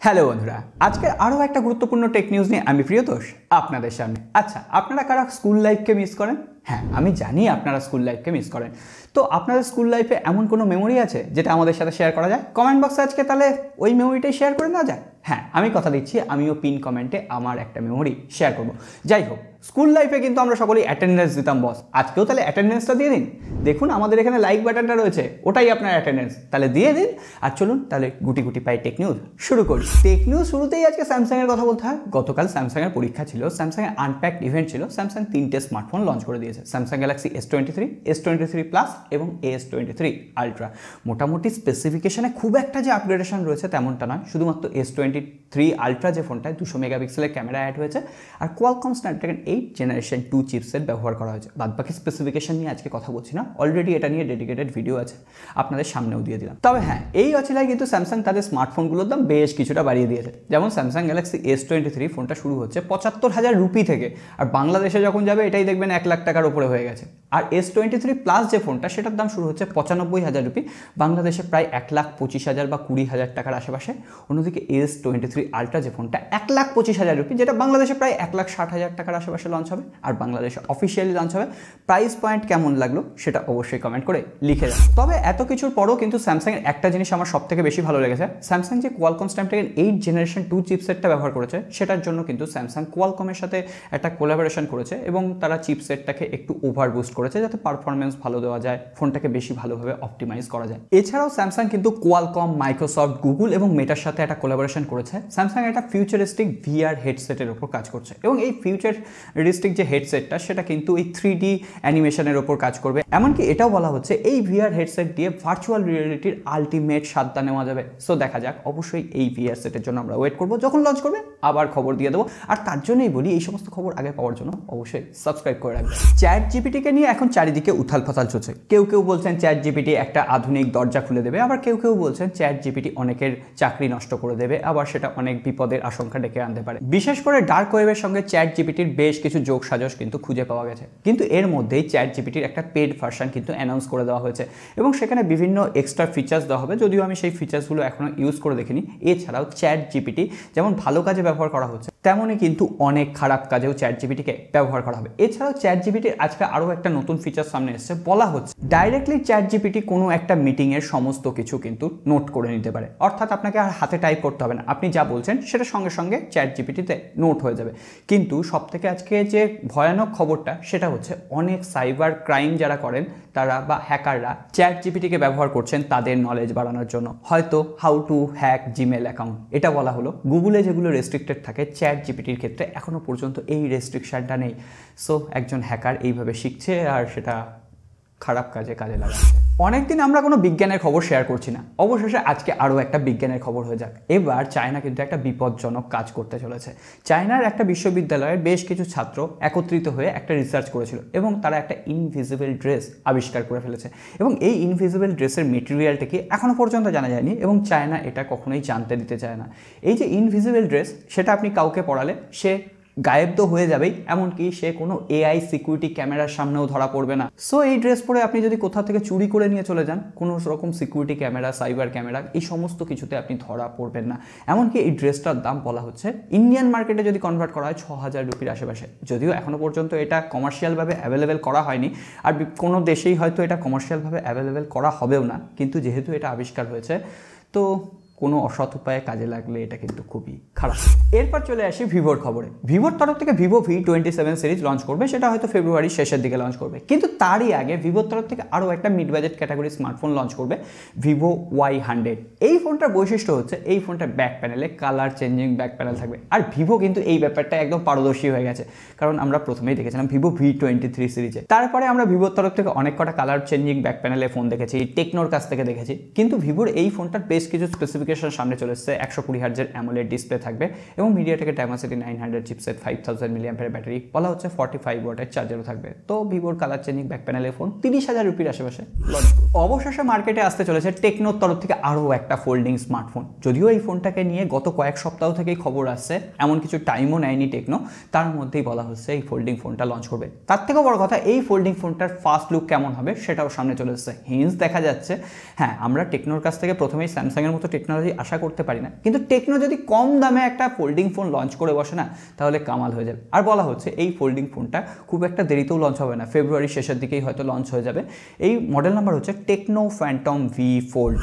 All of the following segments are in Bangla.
হ্যালো বন্ধুরা, আজকে আরও একটা গুরুত্বপূর্ণ টেক নিউজ নিয়ে আমি প্রিয়তোষ আপনাদের সামনে। আচ্ছা, আপনারা কারা স্কুল লাইফকে মিস করেন? হ্যাঁ, আমি জানি আপনারা স্কুল লাইফকে মিস করেন। তো আপনাদের স্কুল লাইফে এমন কোনো মেমোরি আছে যেটা আমাদের সাথে শেয়ার করা যায়? কমেন্ট বক্সে আজকে তাহলে ওই মেমোরিটাই শেয়ার করে নেওয়া যায়। হ্যাঁ, আমি কথা দিচ্ছি, আমিও পিন কমেন্টে আমার একটা মেমোরি শেয়ার করব। যাই হোক, স্কুল লাইফে কিন্তু আমরা সকলেই অ্যাটেন্ডেন্স দিতাম বস। আজকেও তাহলে অ্যাটেন্ডেন্সটা দিয়ে দিন। দেখুন আমাদের এখানে লাইক বাটনটা রয়েছে, ওটাই আপনার অ্যাটেন্ডেন্স, তাহলে দিয়ে দিন। আর চলুন তাহলে গুটি গুটি পাই টেক নিউজ শুরু করি। টেক নিউজ শুরুতেই আজকে স্যামসাংয়ের কথা বলতে হয়। গতকাল স্যামসাংয়ের পরীক্ষা ছিল, স্যামসাংয়ের আনপ্যাকড ইভেন্ট ছিল। স্যামসাং 3টে স্মার্টফোন লঞ্চ করে দিয়েছে, Samsung Galaxy S23, S23 plus এবং S23 আলট্রা। মোটামুটি স্পেসিফিকেশনে খুব একটা যে আপগ্রেডেশন রয়েছে তেমনটা নয়, শুধুমাত্র S23 আলট্রা যে ফোনটায় 200 মেগাপিক্সেলের ক্যামেরা অ্যাড হয়েছে আর কোয়ালকম স্ন্যাপড্রাগন 8 জেনারেশন 2 চিপসেট ব্যবহার করা হয়েছে। বাদবাকি স্পেসিফিকেশন নিয়ে আজকে কথা বলছি না, অলরেডি এটা নিয়ে ডেডিকেটেড ভিডিও আছে, আপনাদের সামনেও দিয়ে দিলাম। তবে হ্যাঁ, এই অচিলায় কিন্তু স্যামসাং তাদের স্মার্টফোনগুলোর দাম বেশ কিছুটা বাড়িয়ে দিয়েছে। যেমন স্যামসাং গ্যালাক্সি S23 ফোনটা শুরু হচ্ছে 75,000 রুপি থেকে, আর বাংলাদেশে যখন যাবে এটাই দেখবেন 1 লাখ টাকার উপরে হয়ে গেছে। আর S23 প্লাস যে ফোনটা, সেটার দাম শুরু হচ্ছে 95,000 রুপি, বাংলাদেশে প্রায় 1,25,000 বা 20,000 টাকার আশেপাশে। অন্যদিকে S23 আলট্রা যে ফোনটা 1,25,000 রুপি, যেটা বাংলাদেশে প্রায় 1,60,000 টাকার আশেপাশে লঞ্চ হবে, আর বাংলাদেশে অফিসিয়ালি লঞ্চ হবে। প্রাইস পয়েন্ট কেমন লাগলো সেটা অবশ্যই কমেন্ট করে লিখে যান। তবে এত কিছুর পরও কিন্তু স্যামসাংয়ের একটা জিনিস আমার সব থেকে বেশি ভালো লেগেছে। স্যামসাং যে কোয়ালকম স্ন্যাপড্রাগন 8 জেনারেশন 2 চিপসেটটা ব্যবহার করেছে, সেটার জন্য কিন্তু স্যামসাং কোয়ালকমের সাথে একটা কোলাবোরেশন করেছে এবং তারা চিপসেটটাকে একটু ওভার বুস্ট করেছে যাতে পারফরমেন্স ভালো দেওয়া যায়, ফোনটাকে বেশি ভালোভাবে অপটিমাইজ করা যায়। এছাড়াও স্যামসাং কিন্তু কোয়ালকম, মাইক্রোসফট, গুগল এবং মেটার সাথে একটা কোলাবোরেশন করেছে। স্যামসাং একটা ফিউচারিস্টিক VR হেডসেটের ওপর কাজ করছে এবং এই ফিউচারিস্টিক যে হেডসেটটা, সেটা কিন্তু এই 3D অ্যানিমেশনের ওপর কাজ করবে। এমনকি এটাও বলা হচ্ছে এই VR হেডসেট দিয়ে ভার্চুয়াল রিয়েলিটির আলটিমেট স্বাদটা নেওয়া যাবে। সো দেখা যাক, অবশ্যই এই VR সেটের জন্য আমরা ওয়েট করবো, যখন লঞ্চ করবে আবার খবর দিয়ে দেবো। আর তার জন্যই বলি, এই সমস্ত খবর আগে পাওয়ার জন্য অবশ্যই সাবস্ক্রাইব করে রাখবেন। চ্যাট জিপিটিকে নিয়ে এখন চারিদিকে উথাল পাথাল চলছে। কেউ কেউ বলছেন চ্যাট জিপিটি একটা আধুনিক দরজা খুলে দেবে, আবার কেউ কেউ বলছেন চ্যাট জিপিটি অনেকের চাকরি নষ্ট করে দেবে, আবার সেটা অনেক বিপদের আশঙ্কা ডেকে আনতে পারে। বিশেষ করে ডার্ক ওয়েবের সঙ্গে চ্যাট জিপিটির বেশ কিছু যোগ সাজস কিন্তু খুঁজে পাওয়া গেছে। কিন্তু এর মধ্যেই চ্যাট জিপিটির একটা পেড ভার্সন কিন্তু অ্যানাউন্স করে দেওয়া হয়েছে এবং সেখানে বিভিন্ন এক্সট্রা ফিচার্স দেওয়া হবে, যদিও আমি সেই ফিচার্সগুলো এখনো ইউজ করে দেখিনি। এছাড়াও চ্যাট জিপিটি যেমন ভালো কাজে ব্যবহার করা হচ্ছে, তেমনই কিন্তু অনেক খারাপ কাজেও চ্যাট জিপিটিকে ব্যবহার করা হবে। এছাড়াও চ্যাট জিপিটির আজকে আরও একটা নতুন ফিচার সামনে এসেছে। বলা হচ্ছে ডাইরেক্টলি চ্যাট জিপিটি কোনো একটা মিটিংয়ের সমস্ত কিছু কিন্তু নোট করে নিতে পারে, অর্থাৎ আপনাকে আর হাতে টাইপ করতে হবে না, আপনি যা বলছেন সেটা সঙ্গে সঙ্গে চ্যাট জিপিটিতে নোট হয়ে যাবে। কিন্তু সবথেকে আজকে যে ভয়ানক খবরটা, সেটা হচ্ছে অনেক সাইবার ক্রাইম যারা করেন তারা বা হ্যাকাররা চ্যাট জিপিটিকে ব্যবহার করছেন তাদের নলেজ বাড়ানোর জন্য। হয়তো how to hack Gmail account, এটা বলা হলো। গুগলে যেগুলো রেস্ট্রিক্টেড থাকে, চ্যাট জিপিটির ক্ষেত্রে এখনো পর্যন্ত এই রেস্ট্রিকশনটা নেই। সো একজন হ্যাকার এইভাবে শিখছে আর সেটা খারাপ কাজে লাগাচ্ছে। অনেকদিন আমরা কোনো বিজ্ঞানের খবর শেয়ার করছি না, অবশেষে আজকে আরও একটা বিজ্ঞানের খবর হয়ে যাক। এবার চায়না কিন্তু একটা বিপজ্জনক কাজ করতে চলেছে। চায়নার একটা বিশ্ববিদ্যালয়ের বেশ কিছু ছাত্র একত্রিত হয়ে একটা রিসার্চ করেছিল এবং তারা একটা ইনভিজিবল ড্রেস আবিষ্কার করে ফেলেছে এবং এই ইনভিজিবল ড্রেসের মেটেরিয়ালটা কি এখনও পর্যন্ত জানা যায়নি এবং চায়না এটা কখনোই জানতে দিতে চায় না। এই যে ইনভিজিবল ড্রেস, সেটা আপনি কাউকে পরালে সে গায়েব তো হয়ে যাবেই, এমনকি সে কোনো AI সিকিউরিটি ক্যামেরার সামনেও ধরা পড়বে না। সো এই ড্রেস পরে আপনি যদি কোথাও থেকে চুরি করে নিয়ে চলে যান, কোনো রকম সিকিউরিটি ক্যামেরা, সাইবার ক্যামেরা, এই সমস্ত কিছুতে আপনি ধরা পড়বেন না। এমনকি এই ড্রেসটার দাম বলা হচ্ছে ইন্ডিয়ান মার্কেটে যদি কনভার্ট করা হয় 6,000 রুপির আশেপাশে। যদিও এখনও পর্যন্ত এটা কমার্শিয়ালভাবে অ্যাভেলেবেল করা হয়নি, আর কোনো দেশেই হয়তো এটা কমার্শিয়ালভাবে অ্যাভেলেবেল করা হবেও না, কিন্তু যেহেতু এটা আবিষ্কার হয়েছে, তো কোনো অসৎ উপায়ে কাজে লাগলে এটা কিন্তু খুবই খারাপ। এরপর চলে আসি ভিভোর খবরে। ভিভোর তরফ থেকে ভিভো V27 সিরিজ লঞ্চ করবে, সেটা হয়তো ফেব্রুয়ারির শেষের দিকে লঞ্চ করবে। কিন্তু তারই আগে ভিভোর তরফ থেকে আরও একটা mid budget category smartphone launch করবে, ভিভো Y100। এই ফোনটার বৈশিষ্ট্য হচ্ছে এই ফোনটার ব্যাক প্যানেলে কালার চেঞ্জিং ব্যাক প্যানেল থাকবে, আর ভিভো কিন্তু এই ব্যাপারটা একদম পারদর্শী হয়ে গেছে, কারণ আমরা প্রথমেই দেখেছিলাম ভিভো V23 সিরিজে। তারপরে আমরা ভিভোর তরফ থেকে অনেক কটা কালার চেঞ্জিং ব্যাক প্যানেলে ফোন দেখেছি, টেকনোর কাছ থেকে দেখেছি, কিন্তু ভিভোর এই ফোনটার বেশ কিছু স্পেসিফিকেশন সামনে চলে এসেছে। 120 হার্জের অ্যামোলেড ডিসপ্লে থাকবে এবং মিডিয়াটেকের ডাইমেনসিটি 900 চিপসেট 5000 মিলিঅ্যাম্পিয়ার ব্যাটারি, বলা হচ্ছে 45 ওয়াটের চার্জারও থাকবে। তো ভিভোর কালার চেঞ্জিং ব্যাক প্যানেলের ফোন 30,000 রুপির আশেপাশে লঞ্চ। অবশেষে মার্কেটে আসতে চলেছে টেকনোর তরফ থেকে আরও একটা ফোল্ডিং স্মার্টফোন। যদিও এই ফোনটাকে নিয়ে গত কয়েক সপ্তাহ থেকেই খবর আসছে, এমন কিছু টাইমও নেয়নি টেকনো, তার মধ্যেই বলা হচ্ছে এই ফোল্ডিং ফোনটা লঞ্চ করবে। তার থেকেও বড় কথা, এই ফোল্ডিং ফোনটার ফার্স্ট লুক কেমন হবে সেটাও সামনে চলে এসেছে, হিন্টস দেখা যাচ্ছে। হ্যাঁ, আমরা টেকনোর কাছ থেকে প্রথমেই স্যামসাংয়ের মতো টেকনোলজি আশা করতে পারি না, কিন্তু টেকনো যদি কম দামে একটা ফোল্ডিং ফোন লঞ্চ করে বসে না, তাহলে কামাল হয়ে যাবে। আর বলা হচ্ছে এই ফোল্ডিং ফোনটা খুব একটা দেরিতেও লঞ্চ হবে না, ফেব্রুয়ারির শেষের দিকেই হয়তো লঞ্চ হয়ে যাবে। এই মডেল নাম্বার হচ্ছে টেকনো ফ্যান্টম ভি ফোল্ড।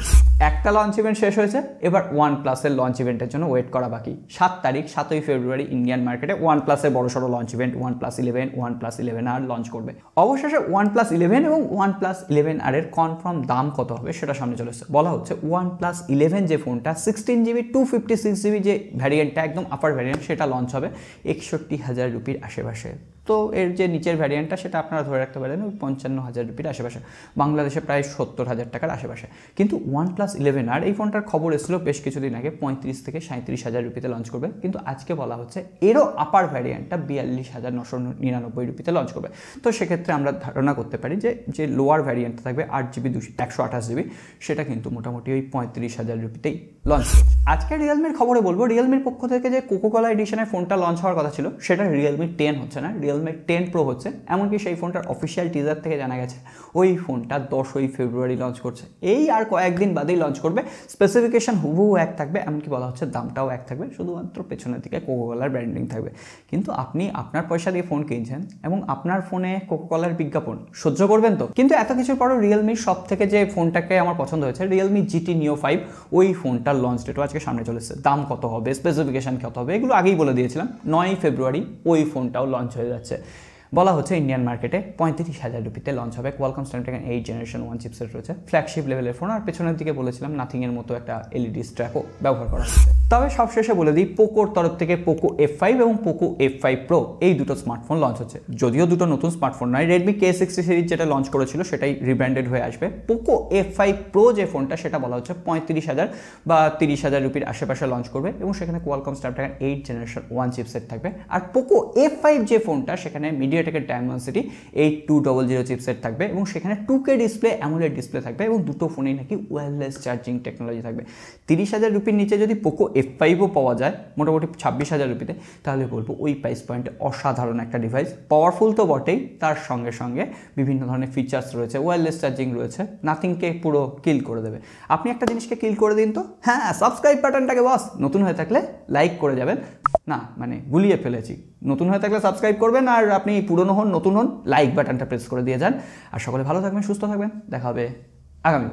একটা লঞ্চ ইভেন্ট শেষ হয়েছে, এবার OnePlus-এর লঞ্চ ইভেন্টের জন্য ওয়েট করা বাকি। 7 তারিখ 7ই ফেব্রুয়ারি ইন্ডিয়ান মার্কেটে OnePlus-এর বড়সড় launch event OnePlus 11, OnePlus 11R launch করবে। অবশেষে OnePlus 11 এবং OnePlus 11R এর কনফার্ম দাম কত হবে সেটা সামনে চলে এসেছে। বলা হচ্ছে OnePlus 11 যে ফোনটা 16GB 256GB যে ভ্যারিয়েন্টটা একদম আপার ভ্যারিয়েন্ট, সেটা লঞ্চ হবে 61,000 রুপির আশেপাশে। তো এর যে নিচের ভ্যারিয়েন্টটা সেটা আপনারা ধরে রাখতে পারেন ওই 55,000 রুপির আশেপাশে, বাংলাদেশে প্রায় 70,000 টাকার আশেপাশে। কিন্তু OnePlus 11R এই ফোনটার খবর এসেছিল বেশ কিছুদিন আগে 35 থেকে 37,000 রুপিতে লঞ্চ করবে, কিন্তু আজকে বলা হচ্ছে এরও আপার ভ্যারিয়েন্টটা 42,999 রুপিতে লঞ্চ করবে। তো সেক্ষেত্রে আমরা ধারণা করতে পারি যে লোয়ার ভ্যারিয়েন্টটা থাকবে 8GB 128GB, সেটা কিন্তু মোটামুটি ওই 35,000 রুপিতেই লঞ্চ করছে। আজকে রিয়েলমির খবরে বলবো, রিয়েলমির পক্ষ থেকে যে কোকোকোলা এডিশনের ফোনটা লঞ্চ হওয়ার কথা ছিল সেটা রিয়েলমি 10 হচ্ছে না, রিয়েলমি 10 প্রো হচ্ছে। এমনকি সেই ফোনটার অফিসিয়াল টিজার থেকে জানা গেছে ওই ফোনটা 10ই ফেব্রুয়ারি লঞ্চ করছে, এই আর কয়েকদিন বাদেই লঞ্চ করবে। স্পেসিফিকেশন হুবহু এক থাকবে, এমনকি বলা হচ্ছে দামটাও এক থাকবে, শুধুমাত্র পেছনের দিকে কোকোকোলার ব্র্যান্ডিং থাকবে। কিন্তু আপনি আপনার পয়সা দিয়ে ফোন কিনছেন এবং আপনার ফোনে কোকোকোলার বিজ্ঞাপন সহ্য করবেন তো? কিন্তু এত কিছুর পরও রিয়েলমির সব থেকে যে ফোনটাকে আমার পছন্দ হয়েছে রিয়েলমি জিটি নিও 5, ওই ফোনটার লঞ্চ ডেটও আজকে সামনে চলেছে। দাম কত হবে, স্পেসিফিকেশন কত হবে, এগুলো আগেই বলে দিয়েছিলাম। 9ই ফেব্রুয়ারি ওই ফোনটাও লঞ্চ হয়ে যাচ্ছে। বলা হচ্ছে ইন্ডিয়ান মার্কেটে 35,000 রুপিতে লঞ্চ হবে। কোয়ালকম স্ন্যাপড্রাগন 8 জেনারেশন 1 চিপসেট রয়েছে, ফ্ল্যাগশিপ লেভেলের ফোন। আর পেছনের দিকে বলেছিলাম নাথিংয়ের মতো একটা এলইডি স্ট্র্যাপও ব্যবহার করা হচ্ছে। তবে সবশেষে বলে দিই, পোকোর তরফ থেকে পোকো F5 এবং পোকো F5 Pro এই দুটো স্মার্টফোন লঞ্চ হচ্ছে। যদিও দুটো নতুন স্মার্টফোন নয়, রেডমি K60 সিরিজ যেটা লঞ্চ করেছিল সেটাই রিব্র্যান্ডেড হয়ে আসবে। পোকো F5 Pro যে ফোনটা সেটা বলা হচ্ছে 35,000 বা 30,000 রুপির আশেপাশে লঞ্চ করবে এবং সেখানে কোয়ালকম স্ন্যাপড্রাগন 8 জেনারেশন 1 চিপসেট থাকবে। আর পোকো F5 যে ফোনটা সেখানে মিডিয়াটেকের ডায়মেনসিটি 8200 চিপসেট থাকবে এবং সেখানে 2K ডিসপ্লে, অ্যামোলেড ডিসপ্লে থাকবে এবং দুটো ফোনেই নাকি ওয়্যারলেস চার্জিং টেকনোলজি থাকবে। 30,000 রুপির নিচে যদি পোকো F5ও পাওয়া যায় মোটামুটি 26,000 রুপিতে, তাহলে বলবো ওই প্রাইস পয়েন্টে অসাধারণ একটা ডিভাইস। পাওয়ারফুল তো বটেই, তার সঙ্গে সঙ্গে বিভিন্ন ধরনের ফিচার্স রয়েছে, ওয়্যারলেস চার্জিং রয়েছে, নাথিংকে পুরো কিল করে দেবে। আপনি একটা জিনিসকে কিল করে দিন তো, হ্যাঁ, সাবস্ক্রাইব বাটনটাকে বস নতুন হয়ে থাকলে লাইক করে যাবেন। না মানে গুলিয়ে ফেলেছি, নতুন হয়ে থাকলে সাবস্ক্রাইব করবেন, আর আপনি পুরনো হন নতুন হন লাইক বাটনটা প্রেস করে দিয়ে যান। আর সকলে ভালো থাকবেন, সুস্থ থাকবেন, দেখা হবে আগামী।